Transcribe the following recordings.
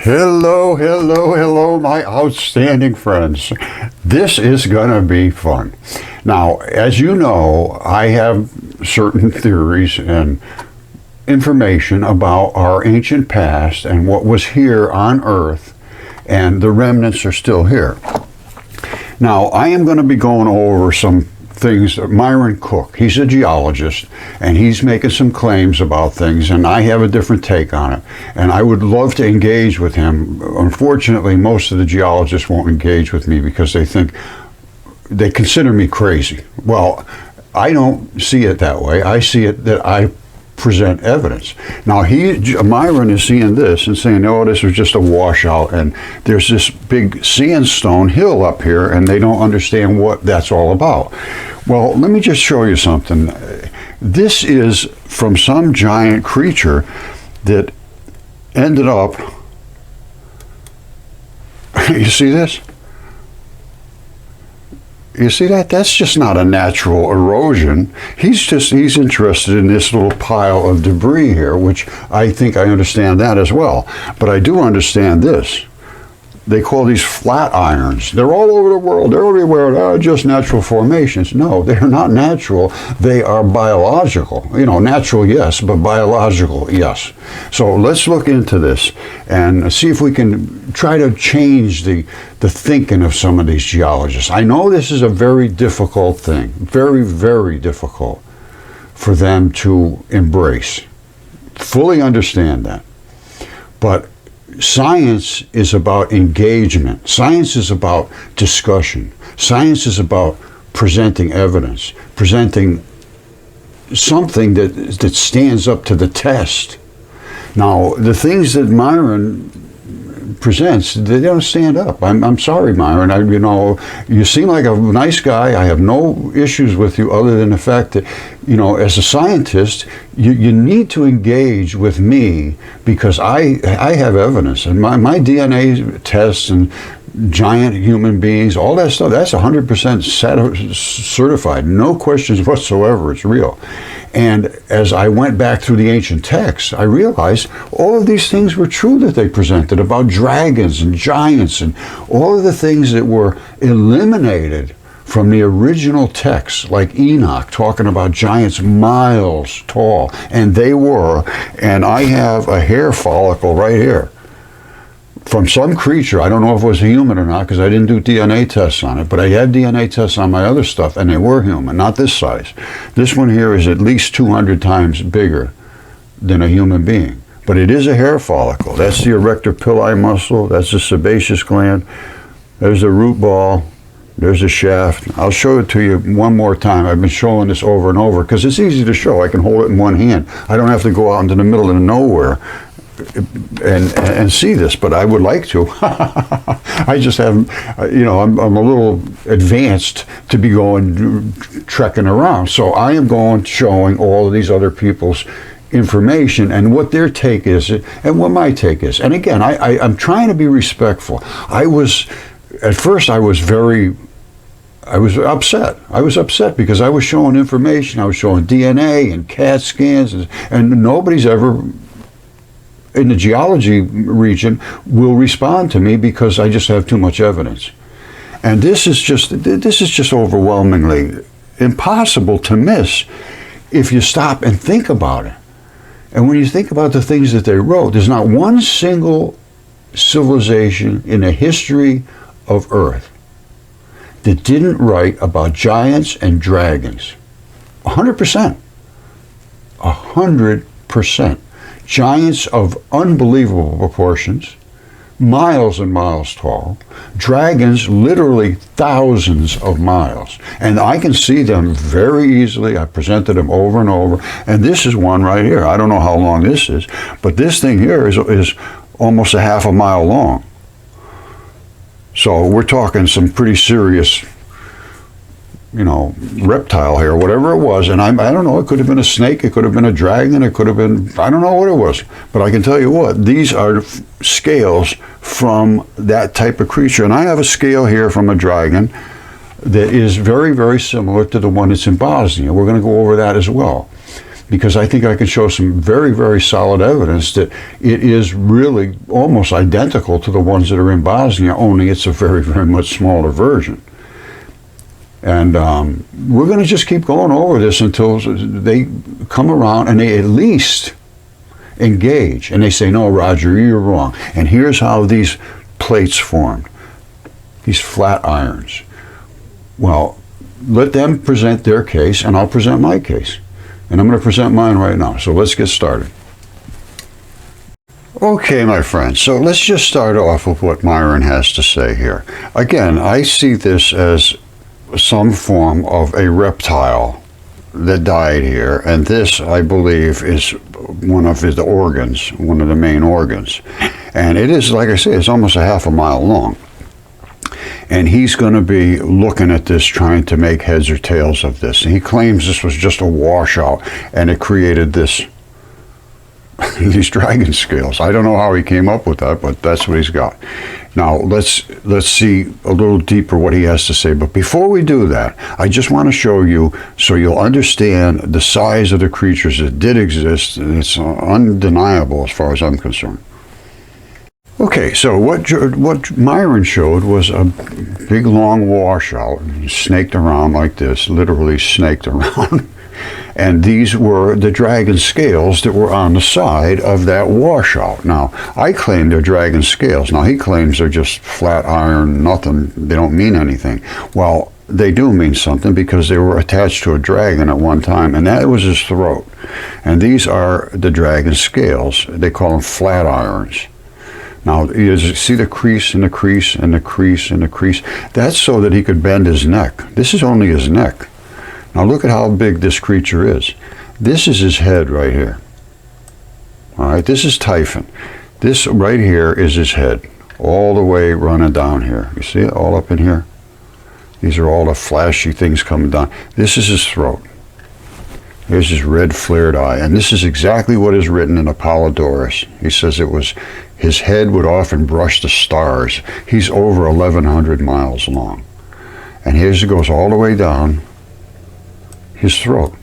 Hello, hello, hello, my outstanding friends. This is going to be fun. Now, as you know, I have certain theories and information about our ancient past and what was here on Earth, and the remnants are still here. Now, I am going to be going over some things that Myron Cook, he's a geologist, and he's making some claims about things, and I have a different take on it. And I would love to engage with him. Unfortunately, most of the geologists won't engage with me because they consider me crazy. Well, I don't see it that way. I see it that I present evidence. Now, Myron is seeing this and saying, oh, this was just a washout, and there's this big sandstone hill up here, and they don't understand what that's all about. Well, let me just show you something. This is from some giant creature that ended up, you see this? You see that? That's just not a natural erosion. He's interested in this little pile of debris here, which I think I understand that as well. But I do understand this. They call these flat irons. They're all over the world. They're everywhere. They're just natural formations. No, they're not natural. They are biological. You know, natural, yes, but biological, yes. So let's look into this and see if we can try to change the thinking of some of these geologists. I know this is a very difficult thing, very, very difficult for them to embrace. Fully understand that. But science is about engagement. Science is about discussion. Science is about presenting evidence, presenting something that stands up to the test. Now, the things that Myron presents, they don't stand up. I'm sorry, Myron. You seem like a nice guy. I have no issues with you other than the fact that, as a scientist, you need to engage with me because I have evidence. And my DNA tests and giant human beings, all that stuff, that's 100% certified. No questions whatsoever. It's real. And as I went back through the ancient texts, I realized all of these things were true that they presented about dragons and giants and all of the things that were eliminated from the original texts, like Enoch talking about giants miles tall, and they were. And I have a hair follicle right here from some creature. I don't know if it was a human or not because I didn't do DNA tests on it, but I had DNA tests on my other stuff and they were human, not this size. This one here is at least 200 times bigger than a human being, but it is a hair follicle. That's the erector pili muscle, that's the sebaceous gland, there's the root ball, there's the shaft. I'll show it to you one more time. I've been showing this over and over because it's easy to show. I can hold it in one hand. I don't have to go out into the middle of nowhere and see this, but I would like to. I just haven't, I'm a little advanced to be going trekking around. So I am going showing all of these other people's information and what their take is and what my take is. And again, I'm trying to be respectful. At first I was upset. I was upset because I was showing information. I was showing DNA and CAT scans, and nobody's ever in the geology region will respond to me because I just have too much evidence. And this is just overwhelmingly impossible to miss if you stop and think about it. And when you think about the things that they wrote, there's not one single civilization in the history of Earth that didn't write about giants and dragons. 100%. 100%. Giants of unbelievable proportions, miles and miles tall, dragons literally thousands of miles. And I can see them very easily. I presented them over and over. And this is one right here. I don't know how long this is, but this thing here is almost a half a mile long. So we're talking some pretty serious, reptile here, whatever it was. And I don't know, it could have been a snake, it could have been a dragon, it could have been, I don't know what it was. But I can tell you what, these are scales from that type of creature. And I have a scale here from a dragon that is very, very similar to the one that's in Bosnia. We're going to go over that as well. because I think I can show some very, very solid evidence that it is really almost identical to the ones that are in Bosnia, only it's a very, very much smaller version. And we're going to just keep going over this until they come around and they at least engage. And they say, no, Roger, you're wrong. And here's how these plates formed, these flat irons. Well, let them present their case, and I'll present my case. And I'm going to present mine right now. So let's get started. Okay, my friends, so let's just start off with what Myron has to say here. Again, I see this as some form of a reptile that died here, and this, I believe, is one of his organs, one of the main organs. And it is, like I say, it's almost a half a mile long. And he's going to be looking at this, trying to make heads or tails of this. And he claims this was just a washout, and it created this these dragon scales. I don't know how he came up with that, but that's what he's got. Now, let's see a little deeper what he has to say. But before we do that, I just want to show you so you'll understand the size of the creatures that did exist, and it's undeniable as far as I'm concerned. Okay, so what Myron showed was a big long washout, snaked around like this, literally snaked around. And these were the dragon scales that were on the side of that washout. Now, I claim they're dragon scales. Now, he claims they're just flat iron, nothing, they don't mean anything. Well, they do mean something because they were attached to a dragon at one time, and that was his throat. And these are the dragon scales. They call them flat irons. Now, you see the crease and the crease and the crease and the crease? That's so that he could bend his neck. This is only his neck. Now look at how big this creature is. This is his head right here. All right, this is Typhon. This right here is his head, all the way running down here. You see it all up in here? These are all the flashy things coming down. This is his throat. Here's his red flared eye. And this is exactly what is written in Appolodorus. He says it was, his head would often brush the stars. He's over 1,100 miles long. And here's it goes all the way down his throat,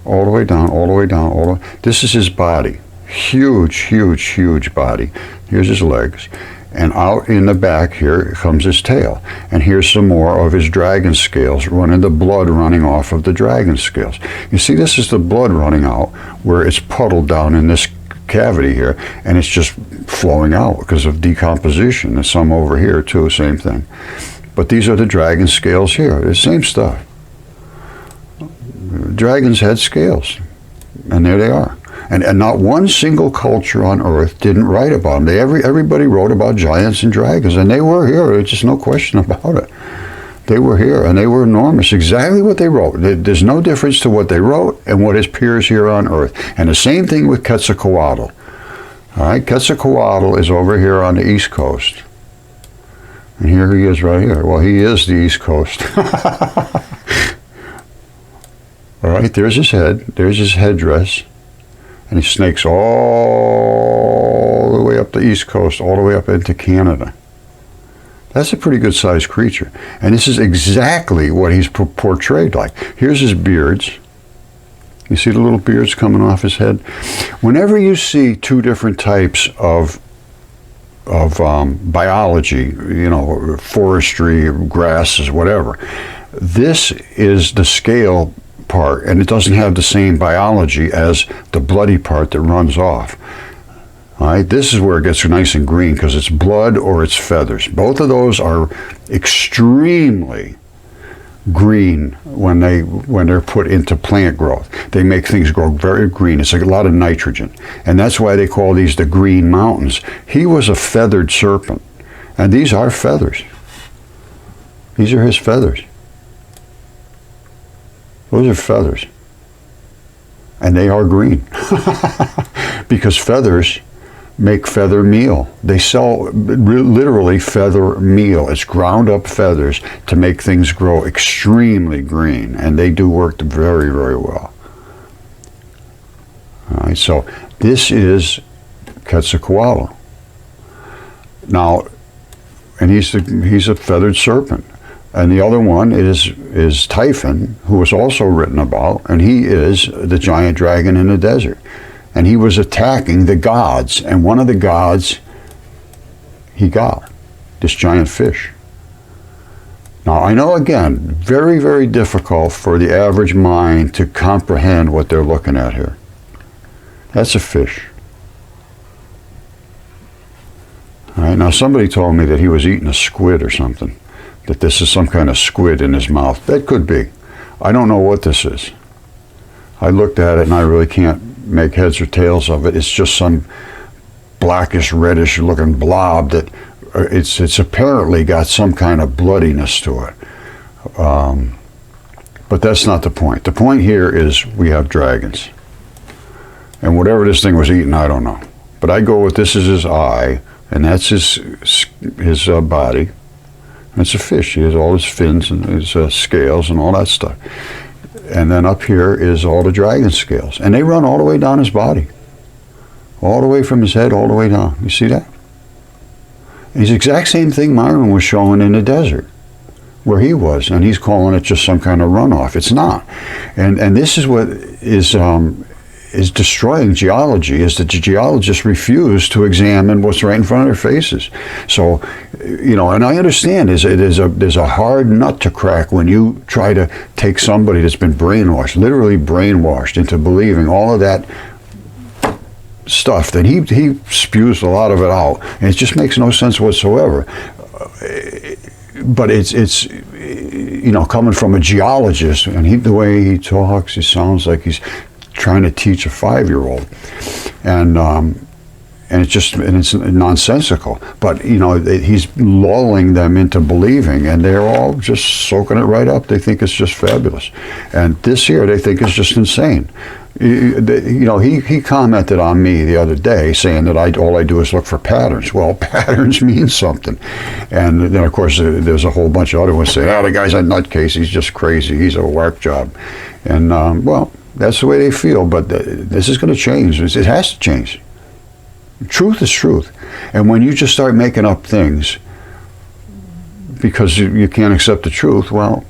all the way down, all the way down, all the way. This is his body, huge, huge, huge body. Here's his legs, and out in the back here comes his tail. And here's some more of his dragon scales running, the blood running off of the dragon scales. You see, this is the blood running out where it's puddled down in this cavity here, and it's just flowing out because of decomposition. There's some over here too, same thing. But these are the dragon scales here, the same stuff. Dragons had scales, and there they are. And not one single culture on Earth didn't write about them. Everybody wrote about giants and dragons, and they were here. There's just no question about it. They were here, and they were enormous. Exactly what they wrote. There's no difference to what they wrote and what appears here on Earth. And the same thing with Quetzalcoatl. All right, Quetzalcoatl is over here on the East Coast. And here he is right here. Well, he is the East Coast. All right, there's his head, there's his headdress, and he snakes all the way up the East Coast, all the way up into Canada. That's a pretty good sized creature. And this is exactly what he's portrayed like. Here's his beards. You see the little beards coming off his head? Whenever you see two different types of biology, you know, forestry, grasses, whatever, this is the scale part, and it doesn't have the same biology as the bloody part that runs off. All right, this is where it gets nice and green because it's blood or it's feathers. Both of those are extremely green when they're put into plant growth. They make things grow very green. It's like a lot of nitrogen, and that's why they call these the Green Mountains. He was a feathered serpent, and these are feathers. These are his feathers. Those are feathers. And they are green. Because feathers make feather meal. They sell literally feather meal. It's ground up feathers to make things grow extremely green. And they do work very, very well. All right, so this is Quetzalcoatl. Now, and he's a feathered serpent. And the other one is Typhon, who was also written about, and he is the giant dragon in the desert. And he was attacking the gods, and one of the gods he got, this giant fish. Now, I know, again, very, very difficult for the average mind to comprehend what they're looking at here. That's a fish. All right, now somebody told me that he was eating a squid or something, that this is some kind of squid in his mouth. That could be. I don't know what this is. I looked at it and I really can't make heads or tails of it. It's just some blackish, reddish looking blob that it's apparently got some kind of bloodiness to it. But that's not the point. The point here is we have dragons. And whatever this thing was eating, I don't know. But I go with this is his eye, and that's his body. And it's a fish. He has all his fins and his scales and all that stuff. And then up here is all the dragon scales. And they run all the way down his body. All the way from his head all the way down. You see that? It's the exact same thing Myron was showing in the desert, where he was, and he's calling it just some kind of runoff. It's not. And this is what is destroying geology, is that the geologists refuse to examine what's right in front of their faces. So, you know, and I understand there's a hard nut to crack when you try to take somebody that's been brainwashed, literally brainwashed into believing all of that stuff. That he spews a lot of it out, and it just makes no sense whatsoever. But it's you know, coming from a geologist, and the way he talks, he sounds like he's trying to teach a 5-year-old, and it's nonsensical. But you know, he's lulling them into believing, and they're all just soaking it right up. They think it's just fabulous, and this here they think is just insane. You know, he commented on me the other day saying that all I do is look for patterns. Well, patterns mean something. And then, of course, there's a whole bunch of other ones saying, the guy's a nutcase, he's just crazy, he's a whack job. And, well, that's the way they feel, but this is going to change. It has to change. Truth is truth. And when you just start making up things because you can't accept the truth, well,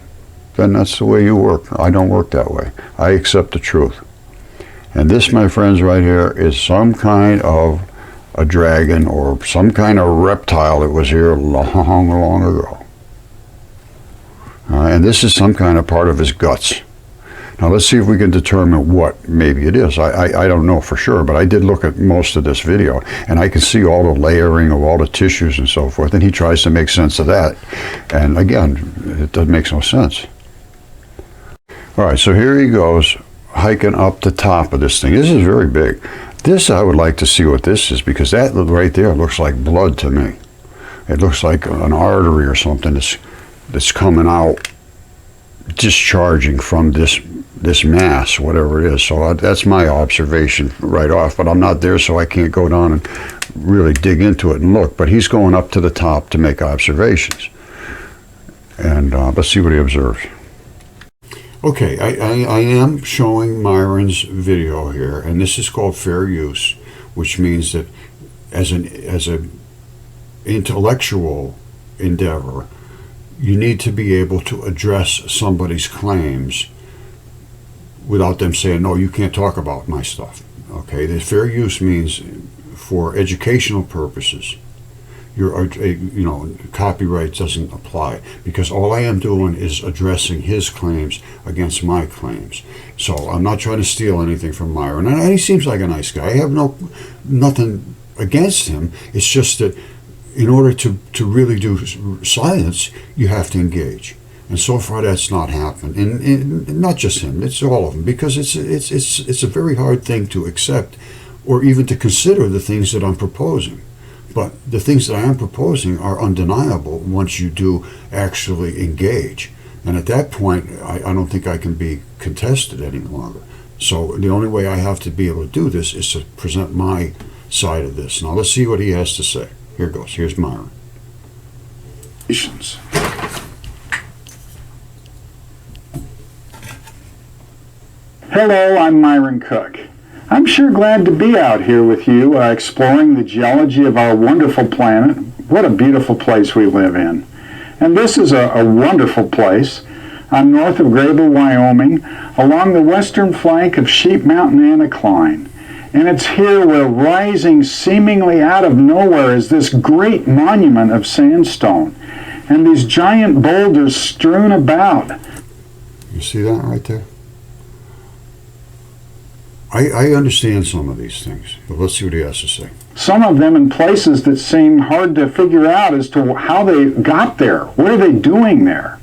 then that's the way you work. I don't work that way. I accept the truth. And this, my friends, right here is some kind of a dragon or some kind of reptile that was here long, long ago. And this is some kind of part of his guts. Now let's see if we can determine what maybe it is. I don't know for sure, but I did look at most of this video, and I can see all the layering of all the tissues and so forth, and he tries to make sense of that. And again, it makes no sense. All right, so here he goes, hiking up the top of this thing. This is very big. This, I would like to see what this is, because that right there looks like blood to me. It looks like an artery or something that's coming out, discharging from this mass, whatever it is. So that's my observation right off, but I'm not there, so I can't go down and really dig into it and look. But he's going up to the top to make observations. And let's see what he observes. Okay, I am showing Myron's video here, and this is called fair use, which means that as an intellectual endeavor, you need to be able to address somebody's claims without them saying, no, you can't talk about my stuff. Okay, the fair use means for educational purposes, copyright doesn't apply, because all I am doing is addressing his claims against my claims. So I'm not trying to steal anything from Myron, and he seems like a nice guy. I have nothing against him. It's just that in order to really do science, you have to engage. And so far that's not happened. And not just him, it's all of them, because it's a very hard thing to accept or even to consider the things that I'm proposing. But the things that I am proposing are undeniable once you do actually engage. And at that point, I don't think I can be contested any longer. So the only way I have to be able to do this is to present my side of this. Now let's see what he has to say. Here goes. Here's Myron. Hello, I'm Myron Cook. I'm sure glad to be out here with you, exploring the geology of our wonderful planet. What a beautiful place we live in. And this is a wonderful place. I'm north of Grable, Wyoming, along the western flank of Sheep Mountain Anticline. And it's here where, rising seemingly out of nowhere, is this great monument of sandstone. And these giant boulders strewn about. You see that right there? I understand some of these things, but let's see what he has to say. Some of them in places that seem hard to figure out as to how they got there. What are they doing there?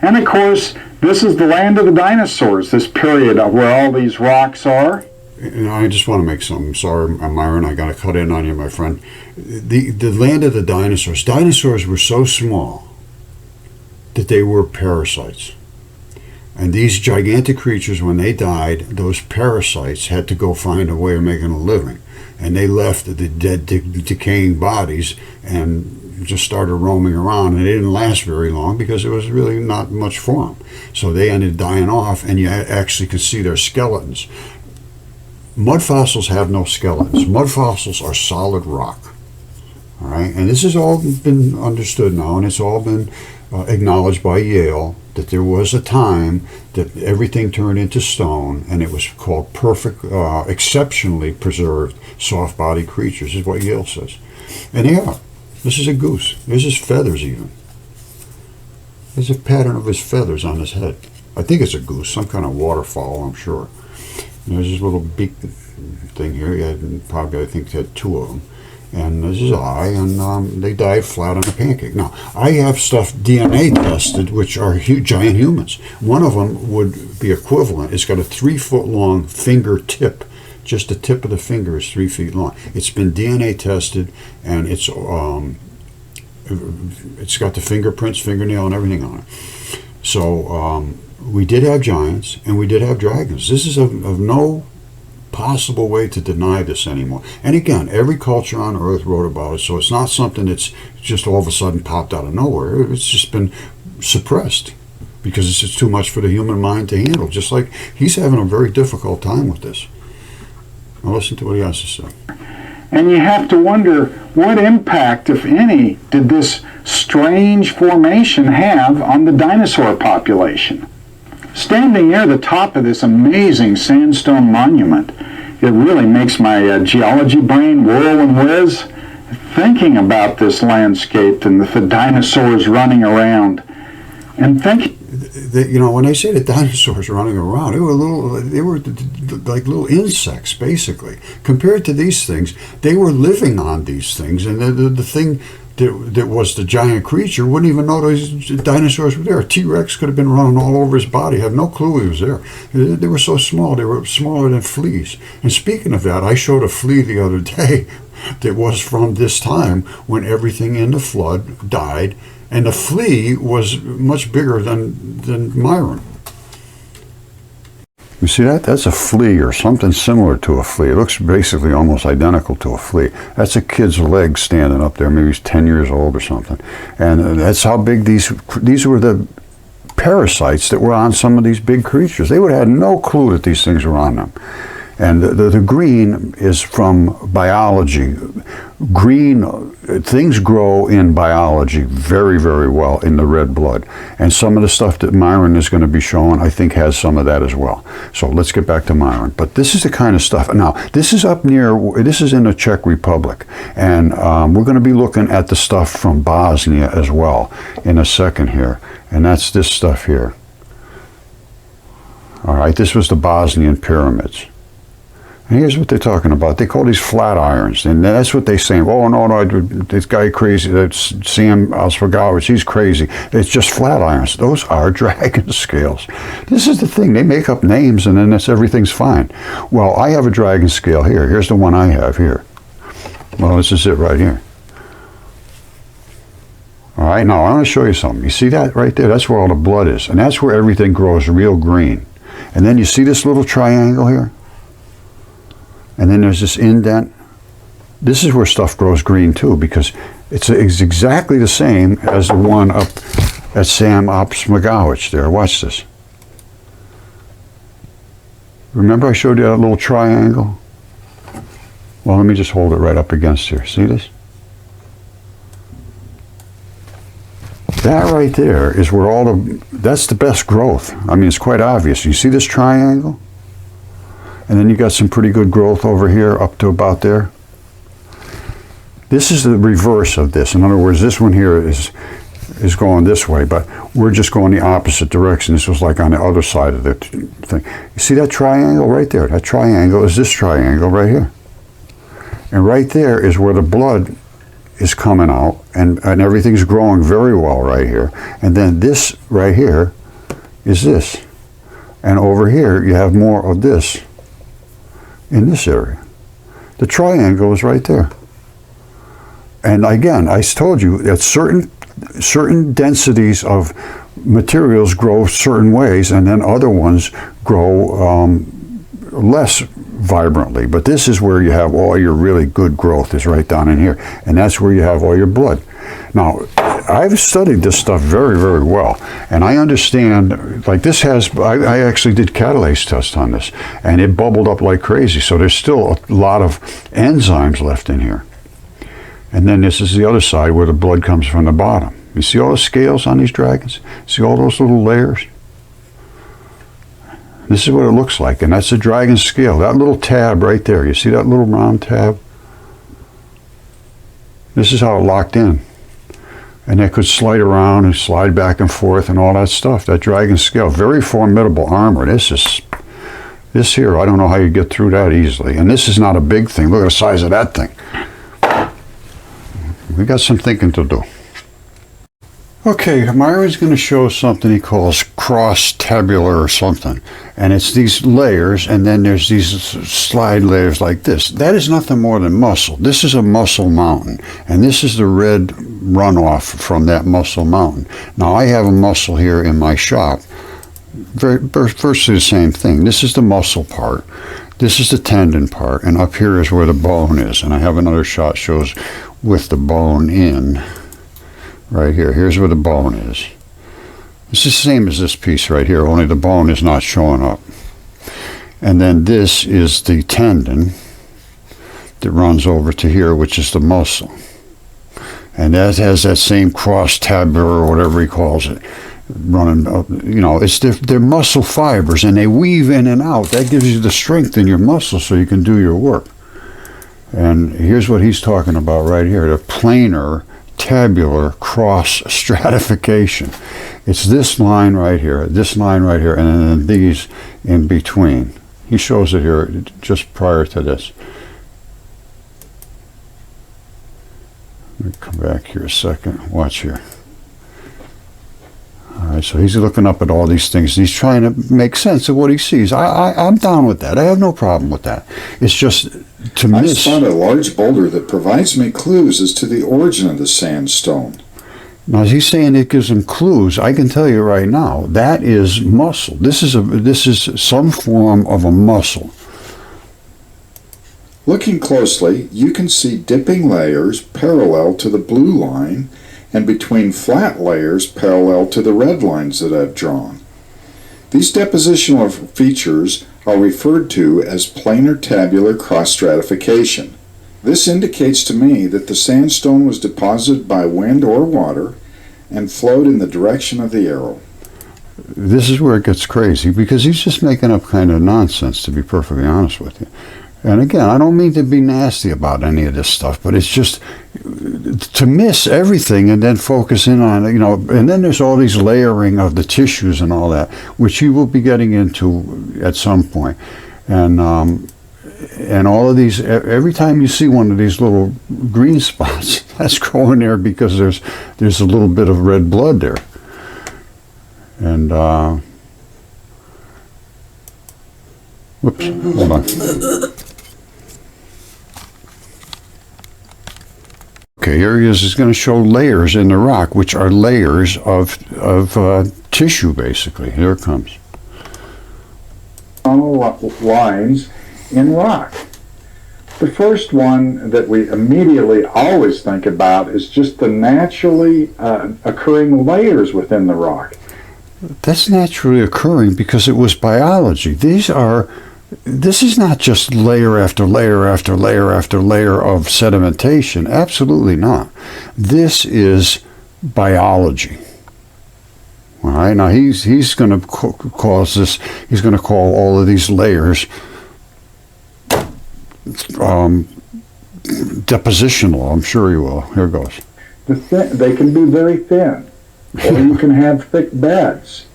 And of course, this is the land of the dinosaurs, this period of where all these rocks are. And I just want to make something. Sorry, Myron, I got to cut in on you, my friend. The land of the dinosaurs. Dinosaurs were so small that they were parasites. And these gigantic creatures, when they died, those parasites had to go find a way of making a living. And they left the dead, decaying bodies and just started roaming around. And they didn't last very long because there was really not much for them. So they ended dying off, and you actually could see their skeletons. Mud fossils have no skeletons. Mud fossils are solid rock. All right? And this has all been understood now, and it's all been acknowledged by Yale, that there was a time that everything turned into stone, and it was called perfect, exceptionally preserved soft-bodied creatures, is what Yale says. And they are. This is a goose. There's his feathers even. There's a pattern of his feathers on his head. I think it's a goose, some kind of waterfowl, I'm sure. And there's this little beak thing here. He had probably, I think, he had two of them. And there's his eye, and they died flat on a pancake. Now, I have stuff DNA tested, which are giant humans. One of them would be equivalent. It's got a 3-foot-long finger tip. Just the tip of the finger is 3 feet long. It's been DNA tested, and it's got the fingerprints, fingernail, and everything on it. So we did have giants, and we did have dragons. This is of no possible way to deny this anymore. And again, every culture on earth wrote about it, so it's not something that's just all of a sudden popped out of nowhere. It's just been suppressed because it's just too much for the human mind to handle. Just like he's having a very difficult time with this. Now listen to what he has to say. And you have to wonder, what impact, if any, did this strange formation have on the dinosaur population? Standing near the top of this amazing sandstone monument, it really makes my geology brain whirl and whiz, thinking about this landscape and the dinosaurs running around, and thinking. You know, when I say the dinosaurs running around, they were like little insects, basically. Compared to these things, they were living on these things, and the thing that was the giant creature wouldn't even know those dinosaurs were there. A T-Rex could have been running all over his body, have no clue he was there. They were so small, they were smaller than fleas. And speaking of that, I showed a flea the other day that was from this time when everything in the flood died, and the flea was much bigger than Myron. You see that? That's a flea or something similar to a flea. It looks basically almost identical to a flea. That's a kid's leg standing up there. Maybe he's 10 years old or something. And that's how big these were, the parasites that were on some of these big creatures. They would have had no clue that these things were on them. And the green is from biology. Green, things grow in biology very, very well in the red blood. And some of the stuff that Myron is going to be showing, I think, has some of that as well. So let's get back to Myron. But this is the kind of stuff. Now, this is up near, this is in the Czech Republic. And we're going to be looking at the stuff from Bosnia as well in a second here. And that's this stuff here. All right, this was the Bosnian pyramids. And here's what they're talking about. They call these flat irons, and that's what they say. Oh, no, this guy crazy, that's Sam Oswagowicz, he's crazy. It's just flat irons. Those are dragon scales. This is the thing. They make up names, and then everything's fine. Well, I have a dragon scale here. Here's the one I have here. Well, this is it right here. All right, now I want to show you something. You see that right there? That's where all the blood is, and that's where everything grows real green. And then you see this little triangle here? And then there's this indent. This is where stuff grows green too, because it's exactly the same as the one up at Sam Oswagowicz there. Watch this. Remember I showed you that little triangle? Well, let me just hold it right up against here. See this? That right there is where that's the best growth. I mean, it's quite obvious. You see this triangle? And then you got some pretty good growth over here up to about there. This is the reverse of this. In other words, this one here is going this way, but we're just going the opposite direction. This was like on the other side of the thing. You see that triangle right there? That triangle is this triangle right here. And right there is where the blood is coming out, and everything's growing very well right here. And then this right here is this. And over here you have more of this in this area. The triangle is right there. And again, I told you that certain densities of materials grow certain ways, and then other ones grow less vibrantly. But this is where you have all your really good growth, is right down in here. And that's where you have all your blood. Now, I've studied this stuff very, very well. And I understand, like this I actually did catalase tests on this, and it bubbled up like crazy. So there's still a lot of enzymes left in here. And then this is the other side where the blood comes from the bottom. You see all the scales on these dragons? See all those little layers? This is what it looks like, and that's the dragon scale. That little tab right there, you see that little round tab? This is how it locked in. And it could slide around and slide back and forth and all that stuff. That dragon scale, very formidable armor. This here, I don't know how you get through that easily. And this is not a big thing. Look at the size of that thing. We got some thinking to do. Okay, Myron's going to show something he calls cross-tabular or something. And it's these layers, and then there's these slide layers like this. That is nothing more than muscle. This is a muscle mountain, and this is the red runoff from that muscle mountain. Now, I have a muscle here in my shop. Virtually the same thing. This is the muscle part. This is the tendon part, and up here is where the bone is. And I have another shot shows with the bone in right here. Here's where the bone is. It's the same as this piece right here, only the bone is not showing up. And then this is the tendon that runs over to here, which is the muscle. And that has that same cross-tabular or whatever he calls it running up. You know, they're muscle fibers, and they weave in and out. That gives you the strength in your muscles so you can do your work. And here's what he's talking about right here, the planar tabular cross stratification. It's this line right here, and then these in between. He shows it here just prior to this. Let me come back here a second. Watch here. All right, so he's looking up at all these things. He's trying to make sense of what he sees. I'm down with that. I have no problem with that. It's just to miss. I spot a large boulder that provides me clues as to the origin of the sandstone. Now, he's saying it gives him clues. I can tell you right now, that is muscle. This is some form of a muscle. Looking closely, you can see dipping layers parallel to the blue line and between flat layers parallel to the red lines that I've drawn. These depositional features are referred to as planar tabular cross-stratification. This indicates to me that the sandstone was deposited by wind or water and flowed in the direction of the arrow. This is where it gets crazy, because he's just making up kind of nonsense, to be perfectly honest with you. And again, I don't mean to be nasty about any of this stuff, but it's just to miss everything and then focus in on, and then there's all these layering of the tissues and all that, which you will be getting into at some point. And all of these, every time you see one of these little green spots, that's growing there because there's a little bit of red blood there. And, whoops, hold on. Okay, here he is. He's going to show layers in the rock, which are layers of tissue, basically. Here it comes. Lines in rock. The first one that we immediately always think about is just the naturally occurring layers within the rock. That's naturally occurring because it was biology. This is not just layer after layer after layer after layer of sedimentation. Absolutely not. This is biology. All right, now he's going to cause this. He's going to call all of these layers depositional. I'm sure he will. Here goes. They can be very thin, or you can have thick beds.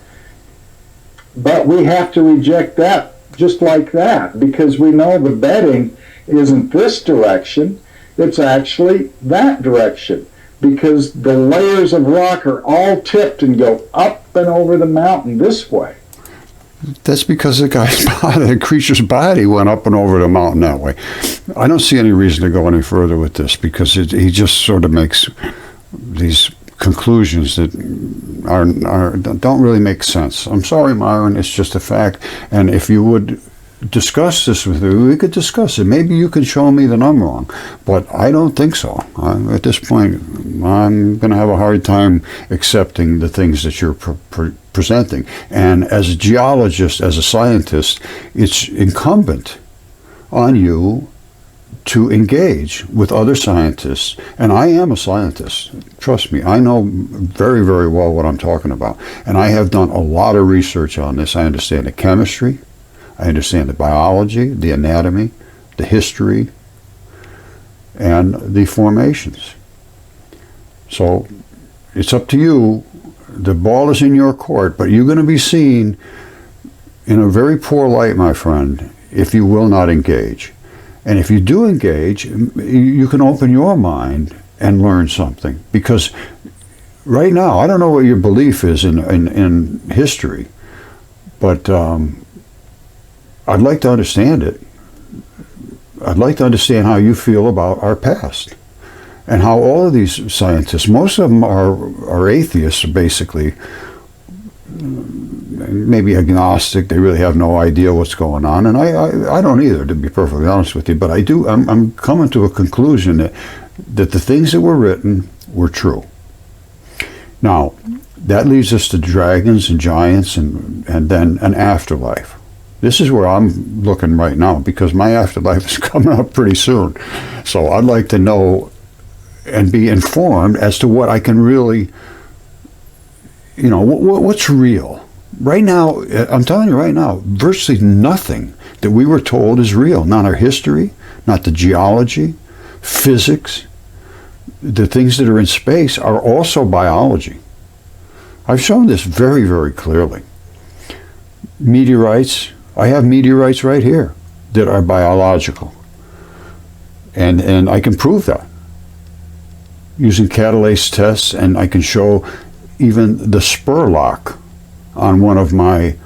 But we have to reject that just like that, because we know the bedding isn't this direction, it's actually that direction, because the layers of rock are all tipped and go up and over the mountain this way. That's because the guy's body, the creature's body went up and over the mountain that way. I don't see any reason to go any further with this, because he just sort of makes these conclusions that don't really make sense. I'm sorry, Myron, it's just a fact. And if you would discuss this with me, we could discuss it. Maybe you can show me that I'm wrong, but I don't think so. At this point, I'm going to have a hard time accepting the things that you're presenting. And as a geologist, as a scientist, it's incumbent on you to engage with other scientists. And I am a scientist. Trust me, I know very, very well what I'm talking about. And I have done a lot of research on this. I understand the chemistry. I understand the biology, the anatomy, the history, and the formations. So it's up to you. The ball is in your court, but you're going to be seen in a very poor light, my friend, if you will not engage. And if you do engage, you can open your mind and learn something. Because right now, I don't know what your belief is in history, but I'd like to understand it. I'd like to understand how you feel about our past. And how all of these scientists, most of them are atheists, basically, maybe agnostic. They really have no idea what's going on, and I don't either, to be perfectly honest with you. But I do. I'm coming to a conclusion that the things that were written were true. Now, that leads us to dragons and giants, and then an afterlife. This is where I'm looking right now, because my afterlife is coming up pretty soon. So I'd like to know and be informed as to what I can really, what's real. Right now, I'm telling you right now, virtually nothing that we were told is real. Not our history, not the geology, physics. The things that are in space are also biology. I've shown this very, very clearly. Meteorites, I have meteorites right here that are biological. And I can prove that using catalase tests, and I can show even the spur lock on one of my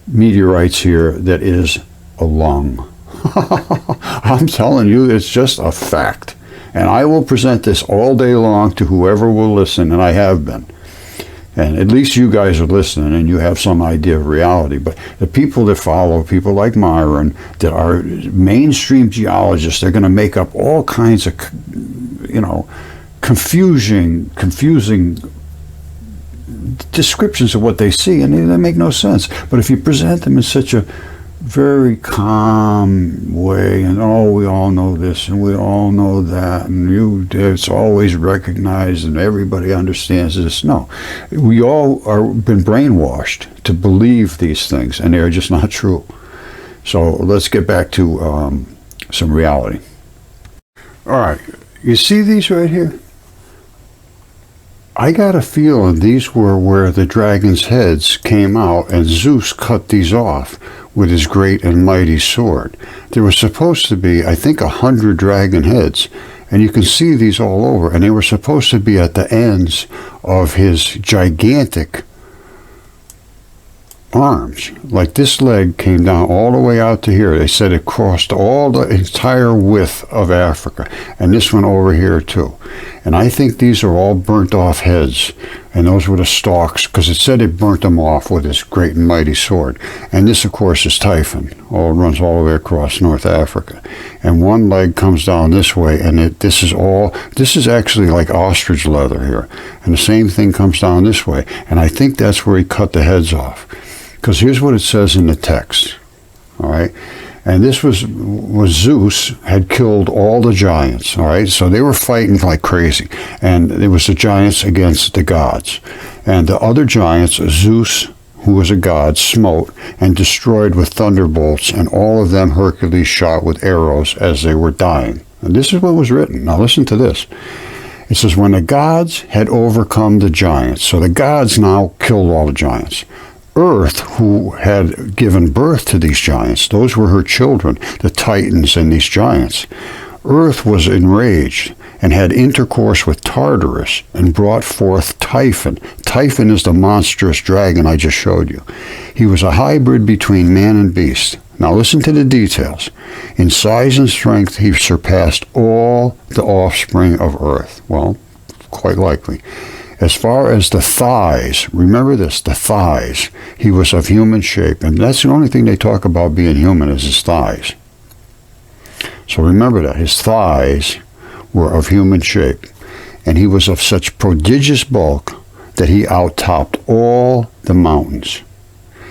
meteorites here that is a lung. I'm telling you, it's just a fact. And I will present this all day long to whoever will listen, and I have been. And at least you guys are listening and you have some idea of reality. But the people that follow, people like Myron, that are mainstream geologists, they're going to make up all kinds of, confusing descriptions of what they see, and they make no sense. But if you present them in such a very calm way, and we all know this and we all know that, and it's always recognized and everybody understands this. No, we all are been brainwashed to believe these things, and they're just not true. So let's get back to some reality. All right, you see these right here? I got a feeling these were where the dragon's heads came out, and Zeus cut these off with his great and mighty sword. There were supposed to be, I think, 100 dragon heads, and you can see these all over, and they were supposed to be at the ends of his gigantic arms. Like this leg came down all the way out to here. They said it crossed all the entire width of Africa, and this one over here too. And I think these are all burnt off heads, and those were the stalks, because it said it burnt them off with his great and mighty sword. And this, of course, is Typhon. Runs all the way across North Africa. And one leg comes down this way, and this is actually like ostrich leather here. And the same thing comes down this way. And I think that's where he cut the heads off. Because here's what it says in the text. All right? And this was Zeus had killed all the giants, all right? So they were fighting like crazy. And it was the giants against the gods. And the other giants, Zeus, who was a god, smote and destroyed with thunderbolts, and all of them Hercules shot with arrows as they were dying. And this is what was written. Now listen to this. It says, when the gods had overcome the giants, so the gods now killed all the giants. Earth, who had given birth to these giants, those were her children, the Titans and these giants. Earth was enraged and had intercourse with Tartarus and brought forth Typhon. Typhon is the monstrous dragon I just showed you. He was a hybrid between man and beast. Now listen to the details. In size and strength, he surpassed all the offspring of Earth. Well, quite likely. As far as the thighs, remember this, the thighs, he was of human shape, and that's the only thing they talk about being human is his thighs. So remember that, his thighs were of human shape, and he was of such prodigious bulk that he out-topped all the mountains.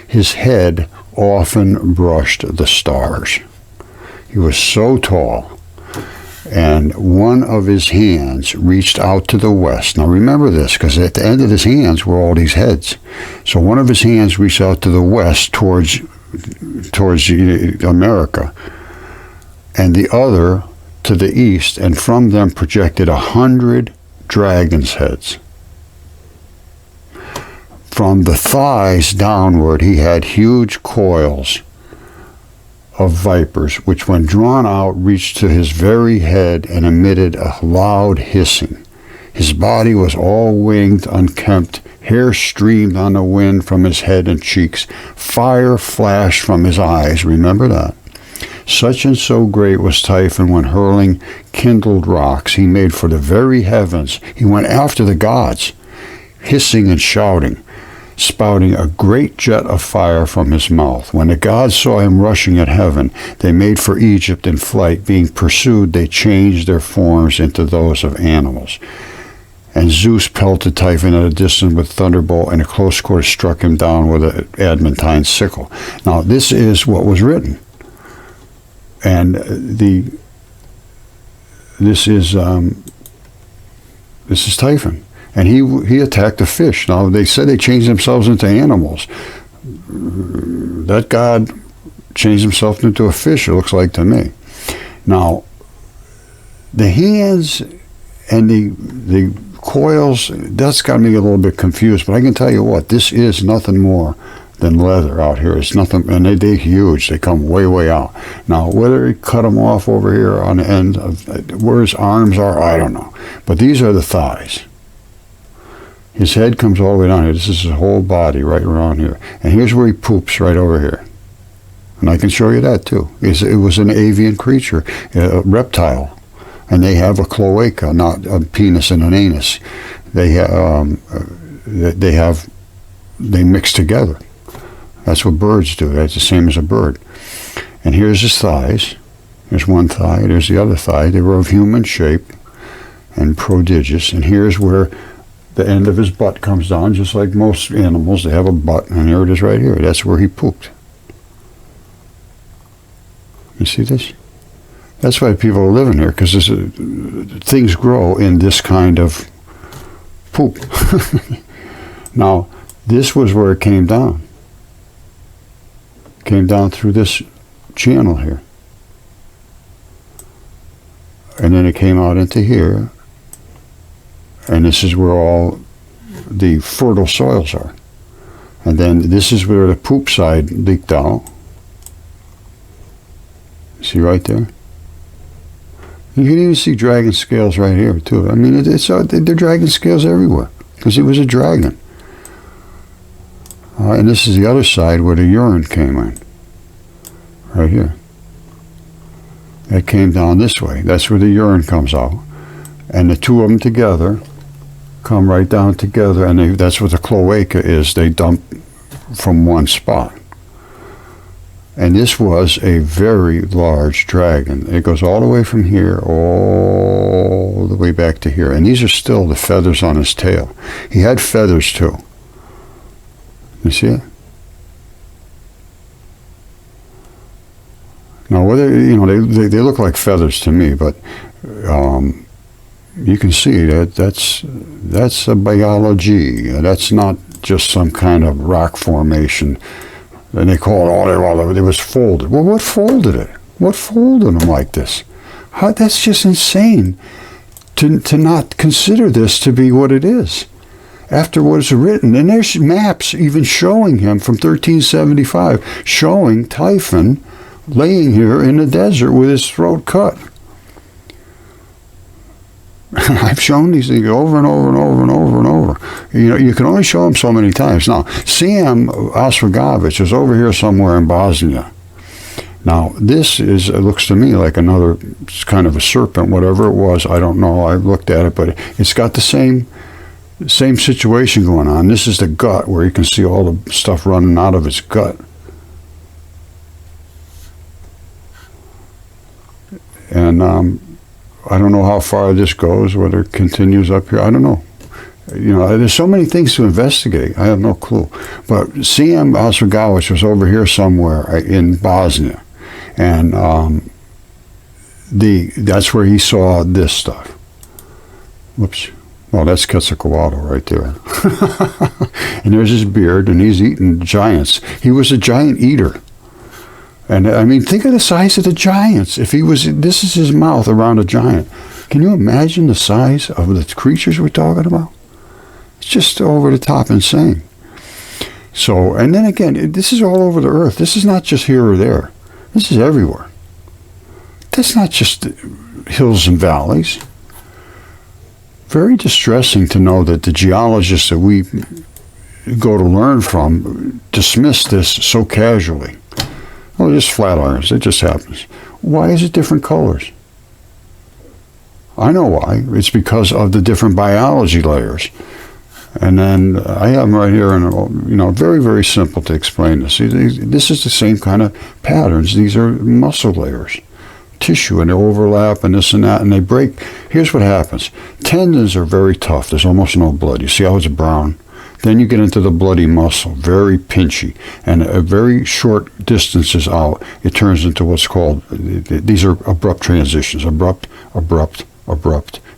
His head often brushed the stars. He was so tall. And one of his hands reached out to the west. Now remember this, because at the end of his hands were all these heads. So one of his hands reached out to the west towards America, and the other to the east, and from them projected 100 dragons' heads. From the thighs downward, he had huge coils of vipers, which when drawn out reached to his very head and emitted a loud hissing. His body was all winged, unkempt, hair streamed on the wind from his head and cheeks, fire flashed from his eyes, remember that. Such and so great was Typhon when hurling kindled rocks he made for the very heavens. He went after the gods, hissing and shouting, spouting a great jet of fire from his mouth. When the gods saw him rushing at heaven, they made for Egypt in flight. Being pursued, they changed their forms into those of animals. And Zeus pelted Typhon at a distance with thunderbolt, and a close quarter struck him down with an adamantine sickle. Now, this is what was written. And this is Typhon. And he attacked a fish. Now, they said they changed themselves into animals. That god changed himself into a fish, it looks like to me. Now, the hands and the coils, that's got me a little bit confused. But I can tell you what, this is nothing more than leather out here. It's nothing, and they're huge. They come way, way out. Now, whether he cut them off over here on the end of where his arms are, I don't know. But these are the thighs. His head comes all the way down here. This is his whole body right around here. And here's where he poops, right over here. And I can show you that too. It was an avian creature, a reptile. And they have a cloaca, not a penis and an anus. They mix together. That's what birds do. That's the same as a bird. And here's his thighs. There's one thigh. There's the other thigh. They were of human shape and prodigious. And here's where the end of his butt comes down, just like most animals. They have a butt, and here it is right here. That's where he pooped. You see this? That's why people are living here, because things grow in this kind of poop. Now, this was where it came down. It came down through this channel here. And then it came out into here. And this is where all the fertile soils are. And then this is where the poop side leaked out. See right there? You can even see dragon scales right here too. I mean, they're dragon scales everywhere, because he was a dragon. And this is the other side where the urine came in. Right here. That came down this way. That's where the urine comes out. And the two of them together come right down together, and that's what the cloaca is. They dump from one spot. And this was a very large dragon. It goes all the way from here, all the way back to here. And these are still the feathers on his tail. He had feathers too. You see it? Now, whether they look like feathers to me, but you can see that that's a biology. That's not just some kind of rock formation. And they call it, it was folded. Well, what folded it? What folded them like this? That's just insane to not consider this to be what it is. After what is written, and there's maps even showing him from 1375, showing Typhon laying here in the desert with his throat cut. I've shown these things over and over and over and over and over. You can only show them so many times. Now, Sam Ostrogovich is over here somewhere in Bosnia. Now, it looks to me like another kind of a serpent, whatever it was. I don't know. I looked at it, but it's got the same situation going on. This is the gut, where you can see all the stuff running out of its gut. And I don't know how far this goes, whether it continues up here. I don't know. There's so many things to investigate. I have no clue. But C.M. Ostrogovich was over here somewhere in Bosnia. And that's where he saw this stuff. Whoops. Well, that's Quetzalcoatl right there. And there's his beard, and he's eating giants. He was a giant eater. And I mean, think of the size of the giants. This is his mouth around a giant. Can you imagine the size of the creatures we're talking about? It's just over the top insane. So, and then again, this is all over the earth. This is not just here or there. This is everywhere. That's not just hills and valleys. Very distressing to know that the geologists that we go to learn from dismiss this so casually. Well, just flat irons. It just happens. Why is it different colors? I know why. It's because of the different biology layers. And then I have them right here, and very, very simple to explain this. This is the same kind of patterns. These are muscle layers, tissue, and they overlap and this and that, and they break. Here's what happens. Tendons are very tough. There's almost no blood. You see how it's brown? Then you get into the bloody muscle, very pinchy, and a very short distances out, it turns into what's called, these are abrupt transitions, abrupt,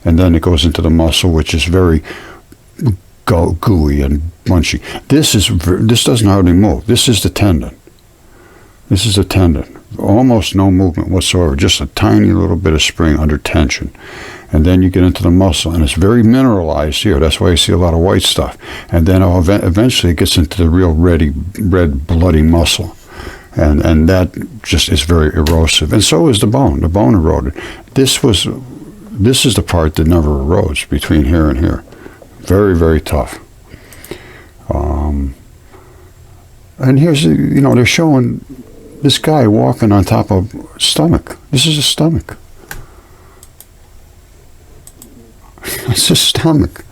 and then it goes into the muscle, which is very gooey and bunchy. This doesn't hardly move. This is the tendon. This is the tendon. Almost no movement whatsoever, just a tiny little bit of spring under tension. And then you get into the muscle, and it's very mineralized here. That's why you see a lot of white stuff. And then eventually it gets into the real red bloody muscle. And that just is very erosive. And so is the bone. The bone eroded. This is the part that never erodes between here and here. Very, very tough. And here's, they're showing this guy walking on top of stomach. This is a stomach. It's a stomach.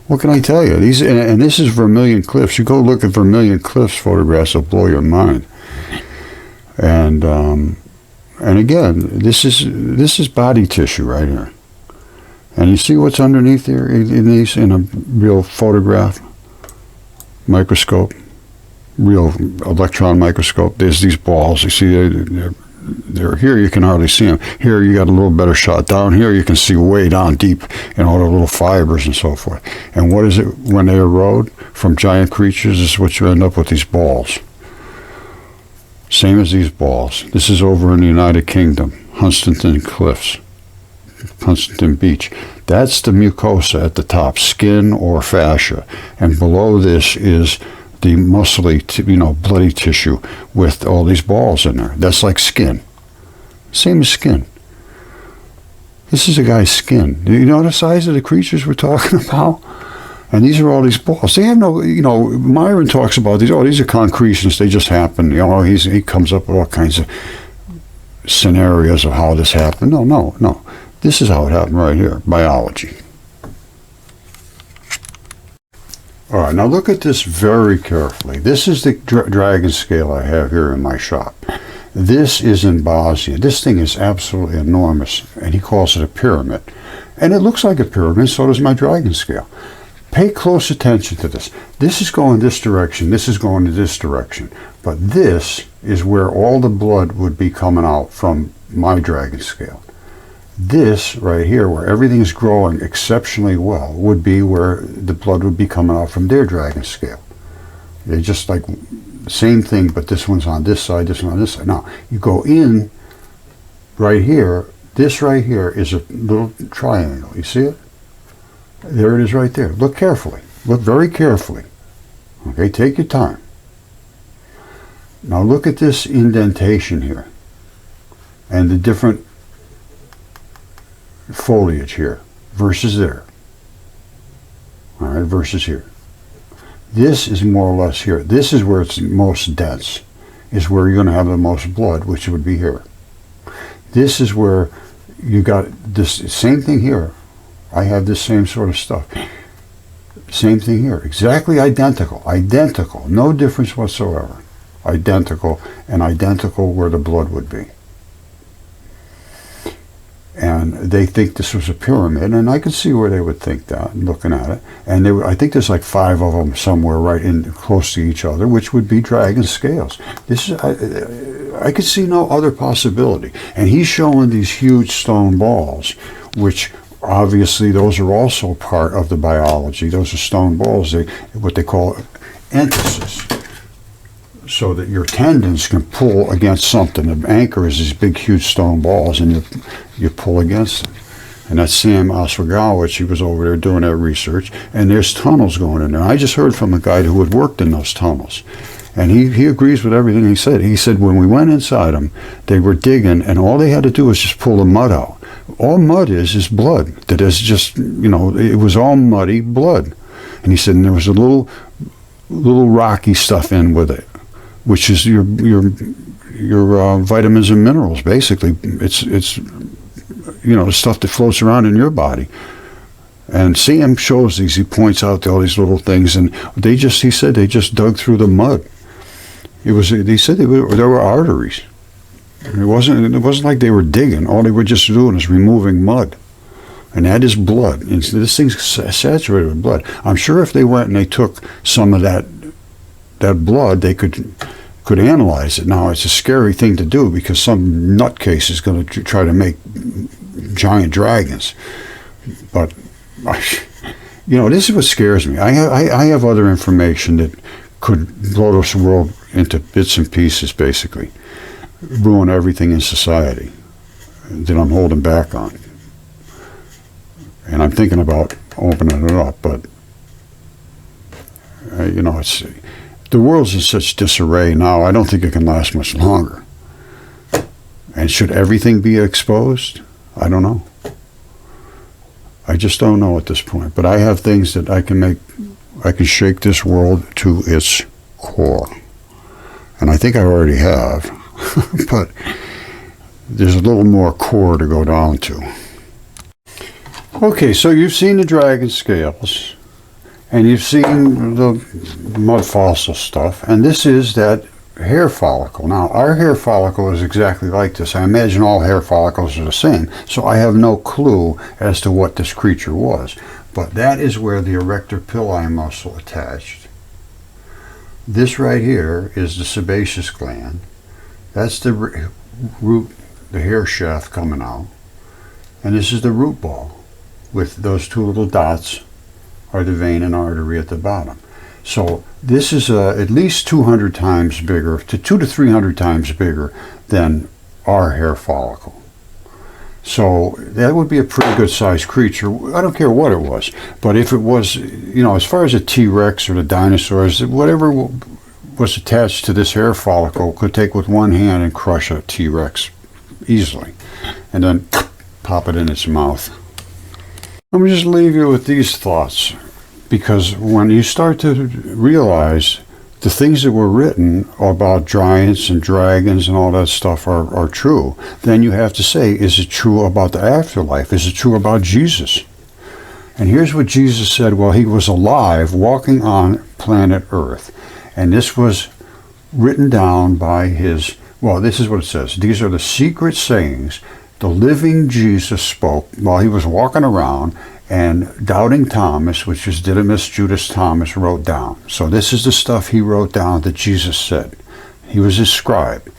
What can I tell you? And this is Vermilion Cliffs. You go look at Vermilion Cliffs photographs, will blow your mind. And again, this is body tissue right here. And you see what's underneath there in a real photograph, microscope, real electron microscope. There's these balls. You see they're here. You can hardly see them. Here you got a little better shot. Down here you can see way down deep in all the little fibers and so forth. And what is it when they erode from giant creatures? This is what you end up with, these balls. Same as these balls. This is over in the United Kingdom, Hunstanton Cliffs, Hunstanton Beach. That's the mucosa at the top, skin or fascia. And below this is the muscly, bloody tissue with all these balls in there. That's like skin. Same as skin. This is a guy's skin. Do you know the size of the creatures we're talking about? And these are all these balls. They have no, Myron talks about these. Oh, these are concretions. They just happen. He comes up with all kinds of scenarios of how this happened. No. This is how it happened right here. Biology. All right, now look at this very carefully. This is the dragon scale I have here in my shop. This is in Bosnia. This thing is absolutely enormous, and he calls it a pyramid. And it looks like a pyramid, so does my dragon scale. Pay close attention to this. This is going this direction, this is going to this direction. But this is where all the blood would be coming out from my dragon scale. This right here, where everything is growing exceptionally well, would be where the blood would be coming out from their dragon scale. They're just like the same thing, but this one's on this side, this one on this side. Now, you go in right here. This right here is a little triangle. You see it? There it is right there. Look carefully. Look very carefully. Okay, take your time. Now look at this indentation here and the different foliage here versus there. All right, versus here. This is more or less here. This is where it's most dense, is where you're going to have the most blood, which would be here. This is where you got this same thing here. I have this same sort of stuff. Same thing here. Exactly identical. Identical. No difference whatsoever. Identical, and identical where the blood would be. And they think this was a pyramid, and I could see where they would think that, looking at it. And they I think there's like 5 of them somewhere right in close to each other, which would be dragon scales. This is, I could see no other possibility. And he's showing these huge stone balls, which obviously those are also part of the biology. Those are stone balls, what they call entasis, so that your tendons can pull against something. The anchor is these big, huge stone balls, and you pull against them. And that's Sam Oswegowicz. He was over there doing that research, and there's tunnels going in there. I just heard from a guy who had worked in those tunnels, and he agrees with everything he said. He said when we went inside them, they were digging, and all they had to do was just pull the mud out. All mud is blood. That is just, it was all muddy blood. And he said, and there was a little rocky stuff in with it, which is your vitamins and minerals. Basically, it's the stuff that floats around in your body. And Sam shows these. He points out all these little things, and he said they just dug through the mud. They said there were arteries. It wasn't like they were digging. All they were just doing is removing mud, and that is blood. And this thing's saturated with blood. I'm sure if they went and they took some of that blood, they could analyze it. Now, it's a scary thing to do because some nutcase is going to try to make giant dragons. But this is what scares me. I have other information that could blow this world into bits and pieces, basically. Ruin everything in society that I'm holding back on. And I'm thinking about opening it up, but it's the world's in such disarray now. I don't think it can last much longer. And should everything be exposed? I don't know. I just don't know at this point. But I have things that I can shake this world to its core. And I think I already have. But there's a little more core to go down to. Okay, so you've seen the dragon scales, and you've seen the Mudfossil stuff, and this is that hair follicle. Now, our hair follicle is exactly like this. I imagine all hair follicles are the same, so I have no clue as to what this creature was. But that is where the erector pili muscle attached. This right here is the sebaceous gland. That's the root, the hair shaft coming out. And this is the root ball, with those 2 little dots are the vein and artery at the bottom. So this is at least 200 times bigger, to 200 to 300 times bigger than our hair follicle. So that would be a pretty good sized creature. I don't care what it was, but if it was, as far as a T-Rex or the dinosaurs, whatever was attached to this hair follicle could take with one hand and crush a T-Rex easily, and then pop it in its mouth. Let me just leave you with these thoughts, because when you start to realize the things that were written about giants and dragons and all that stuff are true, then you have to say, is it true about the afterlife? Is it true about Jesus? And here's what Jesus said while he was alive, walking on planet Earth. And this was written down by this is what it says. These are the secret sayings the living Jesus spoke while he was walking around, And Doubting Thomas, which is Didymus Judas Thomas, wrote down. So this is the stuff he wrote down that Jesus said. He was his scribe.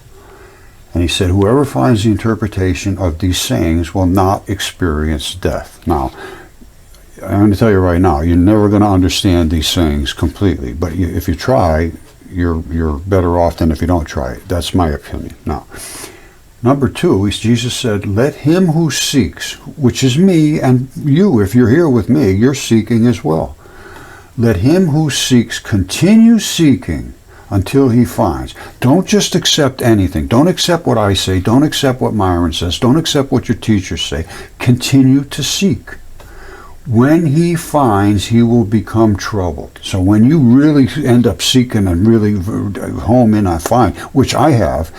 And he said, whoever finds the interpretation of these sayings will not experience death. Now, I'm going to tell you right now, you're never going to understand these sayings completely. But if you try, you're better off than if you don't try it. That's my opinion. Now, number 2 is Jesus said, let him who seeks, which is me and you, if you're here with me, you're seeking as well. Let him who seeks continue seeking until he finds. Don't just accept anything. Don't accept what I say. Don't accept what Myron says. Don't accept what your teachers say. Continue to seek. When he finds, he will become troubled. So when you really end up seeking and really home in on find, which I have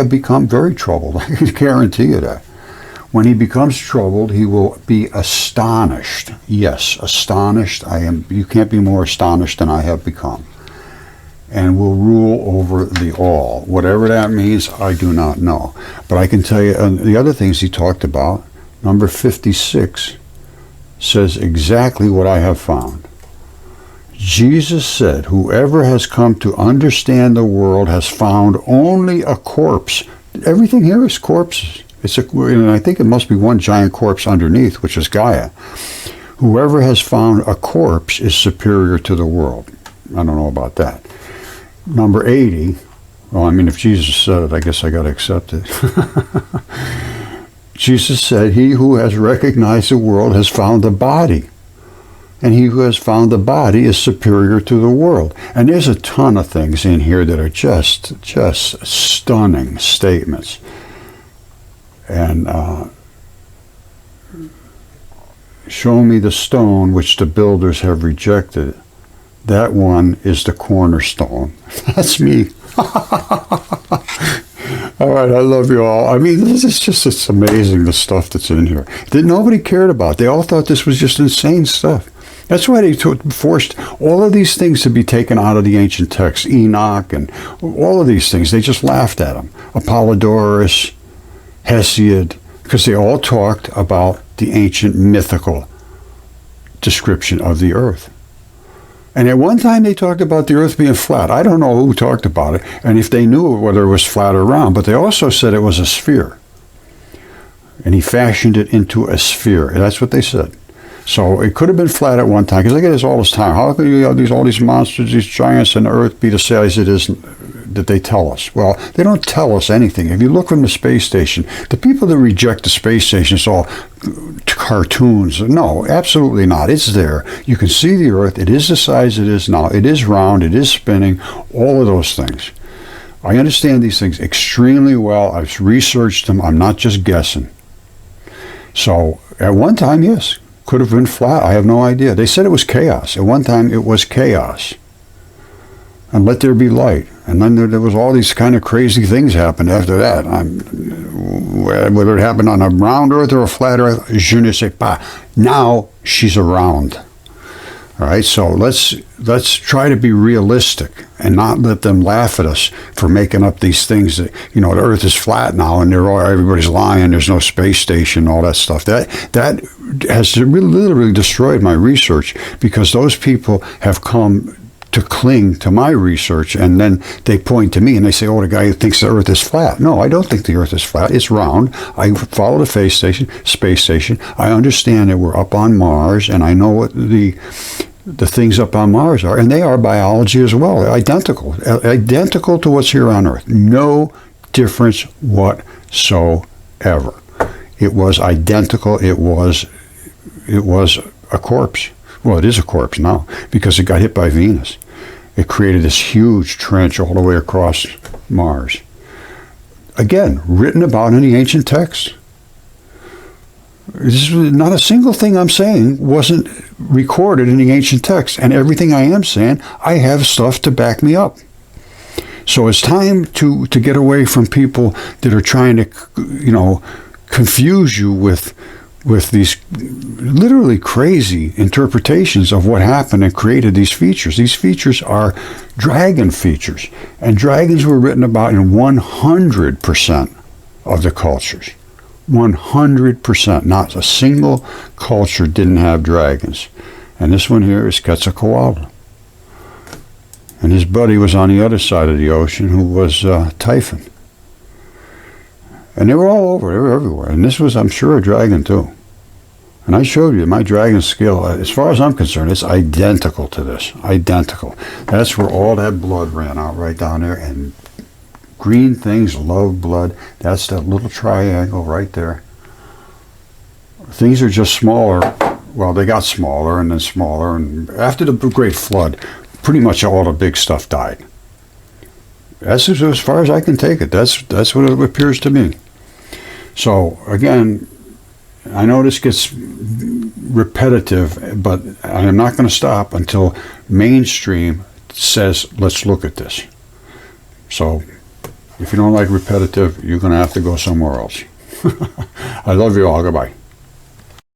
become very troubled. I can guarantee you that. When he becomes troubled, he will be astonished. Yes, astonished. You can't be more astonished than I have become. And will rule over the all. Whatever that means, I do not know. But I can tell you the other things he talked about. Number 56 says exactly what I have found. Jesus said, whoever has come to understand the world has found only a corpse. Everything here is corpses. And I think it must be one giant corpse underneath, which is Gaia. Whoever has found a corpse is superior to the world. I don't know about that. Number 80, well, I mean, if Jesus said it, I guess I got to accept it. Jesus said, he who has recognized the world has found the body. And he who has found the body is superior to the world. And there's a ton of things in here that are just stunning statements. And show me the stone which the builders have rejected. That one is the cornerstone. That's me. All right, I love you all. I mean, it's amazing the stuff that's in here that nobody cared about. They all thought this was just insane stuff. That's why they forced all of these things to be taken out of the ancient texts, Enoch and all of these things. They just laughed at them. Appolodorus, Hesiod, because they all talked about the ancient mythical description of the earth. And at one time they talked about the earth being flat. I don't know who talked about it, and if they knew whether it was flat or round, but they also said it was a sphere. And he fashioned it into a sphere. And that's what they said. So it could have been flat at one time, because I get this all this time. How could you have all these monsters, these giants, and the earth be the size it is that they tell us? Well, they don't tell us anything. If you look from the space station, the people that reject the space station, it's all cartoons. No, absolutely not. It's there. You can see the earth. It is the size it is now. It is round. It is spinning. All of those things. I understand these things extremely well. I've researched them. I'm not just guessing. So at one time, yes, could have been flat. I have no idea. They said it was chaos. At one time, it was chaos. And let there be light. And then there was all these kind of crazy things happened after that. Whether it happened on a round earth or a flat earth, je ne sais pas. Now she's around. All right, so let's try to be realistic and not let them laugh at us for making up these things that, the earth is flat now and everybody's lying, there's no space station, all that stuff. That has literally destroyed my research, because those people have come to cling to my research, and then they point to me and they say, oh, the guy who thinks the earth is flat. No, I don't think the earth is flat. It's round. I follow the space station. I understand that we're up on Mars, and I know what the things up on Mars are, and they are biology as well. Identical to what's here on Earth. No difference whatsoever. It was identical. It was a corpse. Well, it is a corpse now, because it got hit by Venus. It created this huge trench all the way across Mars. Again, written about in the ancient texts. Not a single thing I'm saying wasn't recorded in the ancient text, and everything I am saying, I have stuff to back me up. So it's time to get away from people that are trying to, confuse you with these literally crazy interpretations of what happened and created these features. These features are dragon features, and dragons were written about in 100% of the cultures. 100%. Not a single culture didn't have dragons. And this one here is Quetzalcoatl. And his buddy was on the other side of the ocean, who was Typhon. And they were all over. They were everywhere. And this was, I'm sure, a dragon too. And I showed you my dragon skill. As far as I'm concerned, it's identical to this. Identical. That's where all that blood ran out, right down there. And green things love blood. That's that little triangle right there. Things are just smaller. Well, they got smaller and then smaller. And after the Great Flood, pretty much all the big stuff died. That's as far as I can take it. That's what it appears to me. So, again, I know this gets repetitive, but I am not going to stop until mainstream says, let's look at this. So, if you don't like repetitive, you're going to have to go somewhere else. I love you all. Goodbye.